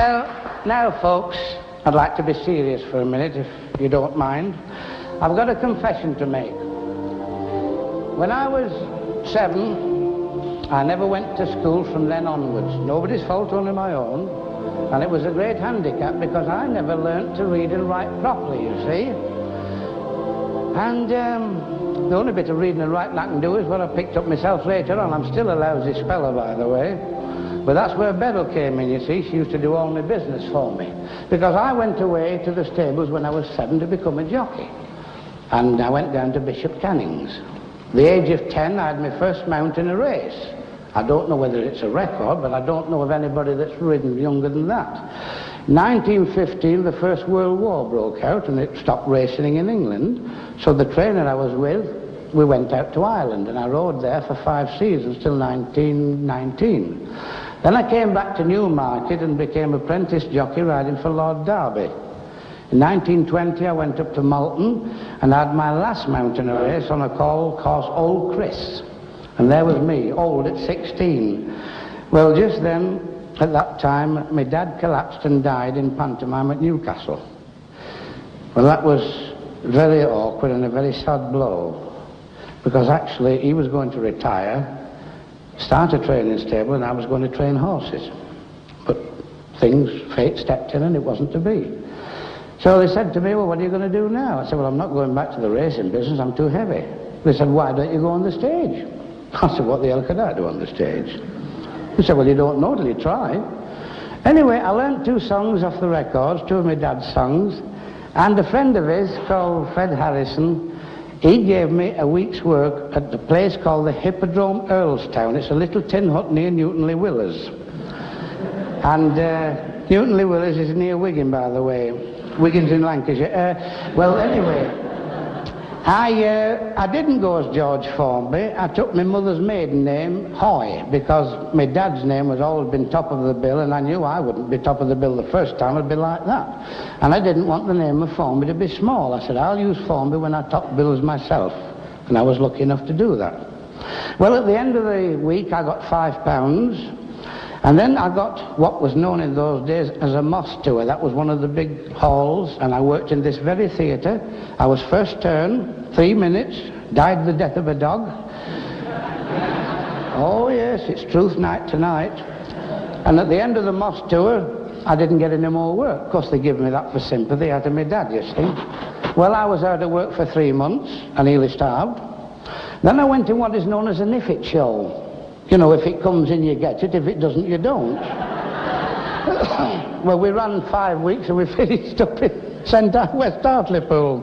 Well, now, folks, I'd like to be serious for a minute, if you don't mind. I've got a confession to make. When I was 7, I never went to school from then onwards. Nobody's fault, only my own. And it was a great handicap because I never learnt to read and write properly, you see. And the only bit of reading and writing I can do is what I picked up myself later on. I'm still a lousy speller, by the way. But that's where Beryl came in, you see. She used to do all my business for me. Because I went away to the stables when I was 7 to become a jockey. And I went down to Bishop Canning's. At the age of 10, I had my first mount in a race. I don't know whether it's a record, but I don't know of anybody that's ridden younger than that. 1915, the First World War broke out, and it stopped racing in England. So the trainer I was with, we went out to Ireland, and I rode there for 5 seasons till 1919. Then I came back to Newmarket and became apprentice jockey riding for Lord Derby. In 1920, I went up to Malton and had my last mountain race on a course Old Chris. And there was me, old at 16. Well, just then, at that time, my dad collapsed and died in pantomime at Newcastle. Well, that was very awkward and a very sad blow, because actually he was going to retire, start a training stable, and I was going to train horses. But fate stepped in and it wasn't to be. So they said to me, well, what are you going to do now? I said, well, I'm not going back to the racing business, I'm too heavy. They said, why don't you go on the stage? I said, what the hell could I do on the stage? They said, well, you don't know till you try. Anyway, I learnt 2 songs off the records, 2 of my dad's songs, and a friend of his called Fred Harrison, he gave me a week's work at the place called the Hippodrome Earlstown. It's a little tin hut near Newton-le-Willers. And Newton-le-Willers is near Wigan, by the way. Wigan's in Lancashire. Well, anyway, I didn't go as George Formby. I took my mother's maiden name, Hoy, because my dad's name has always been top of the bill, and I knew I wouldn't be top of the bill the first time, it'd be like that. And I didn't want the name of Formby to be small. I said, I'll use Formby when I top bills myself. And I was lucky enough to do that. Well, at the end of the week, I got £5. And then I got what was known in those days as a Moss tour. That was one of the big halls, and I worked in this very theatre. I was first turn, 3 minutes, died the death of a dog. Oh yes, it's truth night tonight. And at the end of the Moss tour, I didn't get any more work. Of course, they give me that for sympathy out of my dad, you see. Well, I was out of work for 3 months, and nearly starved. Then I went to what is known as an if it show. You know, if it comes in, you get it. If it doesn't, you don't. Well, we ran 5 weeks and we finished up in West Hartlepool.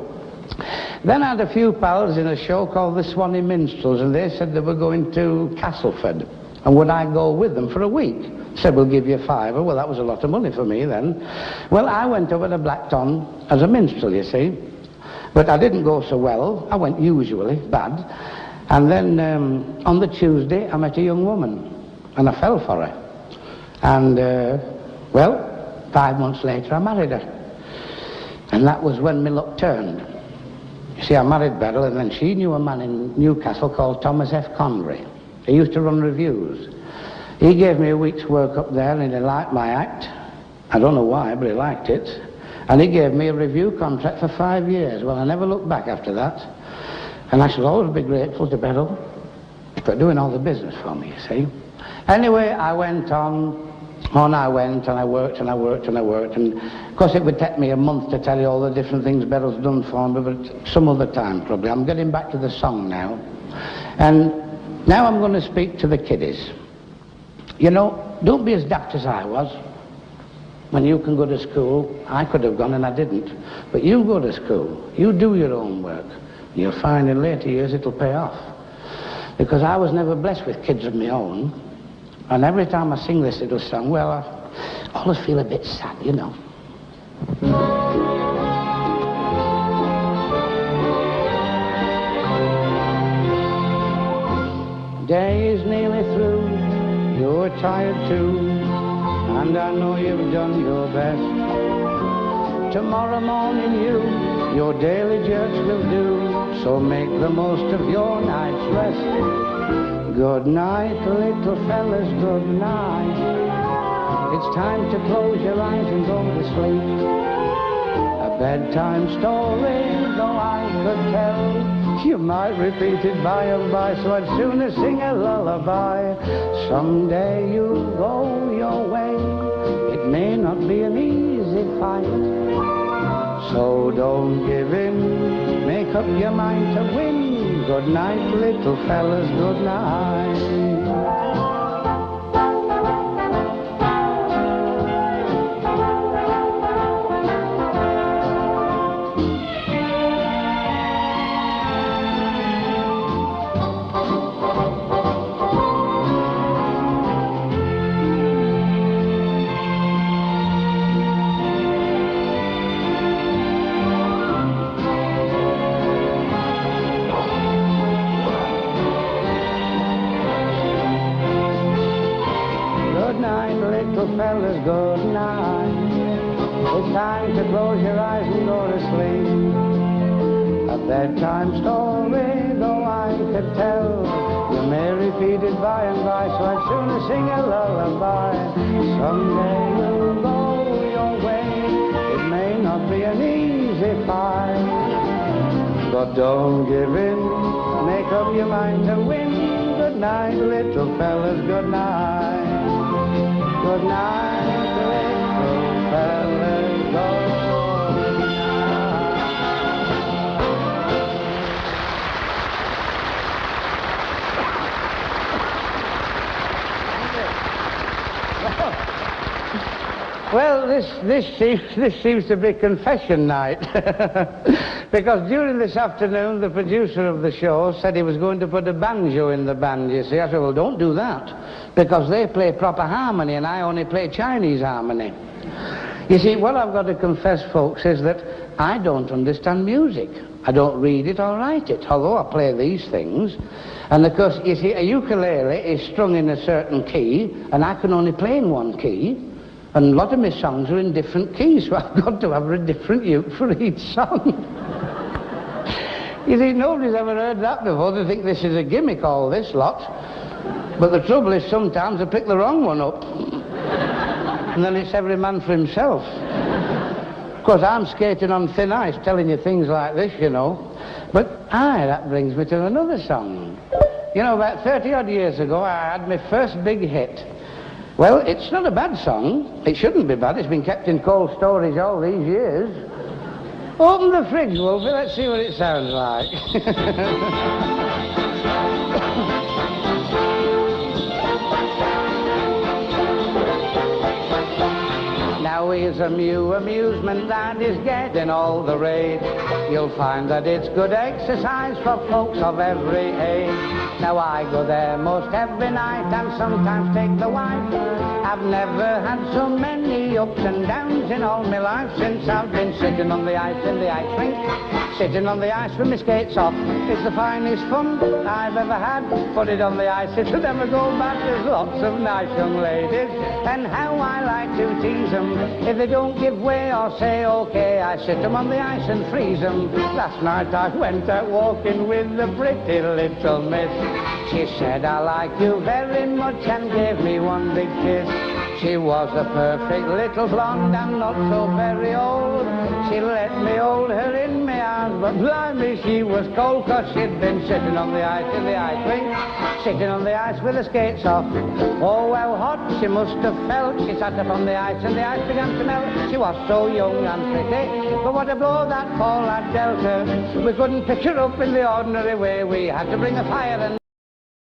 Then I had a few pals in a show called the Swanee Minstrels, and they said they were going to Castleford. And would I go with them for a week? Said, we'll give you £5. Well, that was a lot of money for me then. Well, I went over to Blackton as a minstrel, you see. But I didn't go so well. I went usually, bad. And then on the Tuesday, I met a young woman, and I fell for her. And, well, 5 months later, I married her. And that was when my luck turned. You see, I married Beryl, and then she knew a man in Newcastle called Thomas F. Convery. He used to run reviews. He gave me a week's work up there, and he liked my act. I don't know why, but he liked it. And he gave me a review contract for 5 years. Well, I never looked back after that. And I shall always be grateful to Beryl for doing all the business for me, you see. Anyway, I went on I went, and I worked, and I worked, and I worked. And, of course, it would take me a month to tell you all the different things Beryl's done for me, but some other time, probably. I'm getting back to the song now. And now I'm going to speak to the kiddies. You know, don't be as daft as I was. When you can go to school, I could have gone and I didn't. But you go to school, you do your own work. You'll find in later years it'll pay off. Because I was never blessed with kids of my own. And every time I sing this little song, well, I always feel a bit sad, you know. Day is nearly through, you're tired too, and I know you've done your best. Tomorrow morning your daily jerks will do, so make the most of your night's rest. Good night, little fellas, good night. it's time to close your eyes and go to sleep. A bedtime story, though I could tell, you might repeat it by and by, so I'd sooner sing a lullaby. Someday you'll go your way, it may not be an easy fight, so don't give in, make up your mind to win. Good night, little fellas, good night. Little fellas, good night. It's time to close your eyes and go to sleep. A bedtime story, though I could tell, you may repeat it by and by, so I'd sooner sing a lullaby. Someday you'll go your way, it may not be an easy fight, but don't give in, make up your mind to win. Good night, little fellas, good night. Good night, little fellas, good night. Well, this seems to be confession night. Because during this afternoon, the producer of the show said he was going to put a banjo in the band, you see. I said, well, don't do that, because they play proper harmony and I only play Chinese harmony. You see, what I've got to confess, folks, is that I don't understand music. I don't read it or write it, although I play these things. And of course, you see, a ukulele is strung in a certain key, and I can only play in one key. And a lot of my songs are in different keys, so I've got to have a different uke for each song. You see, nobody's ever heard that before. They think this is a gimmick, all this lot. But the trouble is, sometimes I pick the wrong one up. And then it's every man for himself. Of course, I'm skating on thin ice telling you things like this, you know. But that brings me to another song. You know, about 30-odd years ago, I had my first big hit. Well, it's not a bad song. It shouldn't be bad. It's been kept in cold storage all these years. Open the fridge, Wolfie. Let's see what it sounds like. Now here's a new amusement that is getting all the rage. You'll find that it's good exercise for folks of every age. Now I go there most every night and sometimes take the wife. I've never had so many ups and downs in all my life since I've been sitting on the ice in the ice rink. Sitting on the ice with my skates off. It's the finest fun I've ever had. Put it on the ice, it'll never go back. There's lots of nice young ladies, and how I like to tease them. If they don't give way or say okay, I sit them on the ice and freeze them. Last night I went out walking with a pretty little miss. She said, I like you very much, and gave me one big kiss. She was a perfect little blonde and not so very old. She let me hold her in my arms, but blimey, she was cold, 'cause she'd been sitting on the ice in the ice rink, sitting on the ice with her skates off. Oh, well, hot she must have felt. She sat up on the ice and the ice began to melt. She was so young and pretty, but what a blow that fall had dealt her. We couldn't pick her up in the ordinary way. We had to bring a fire and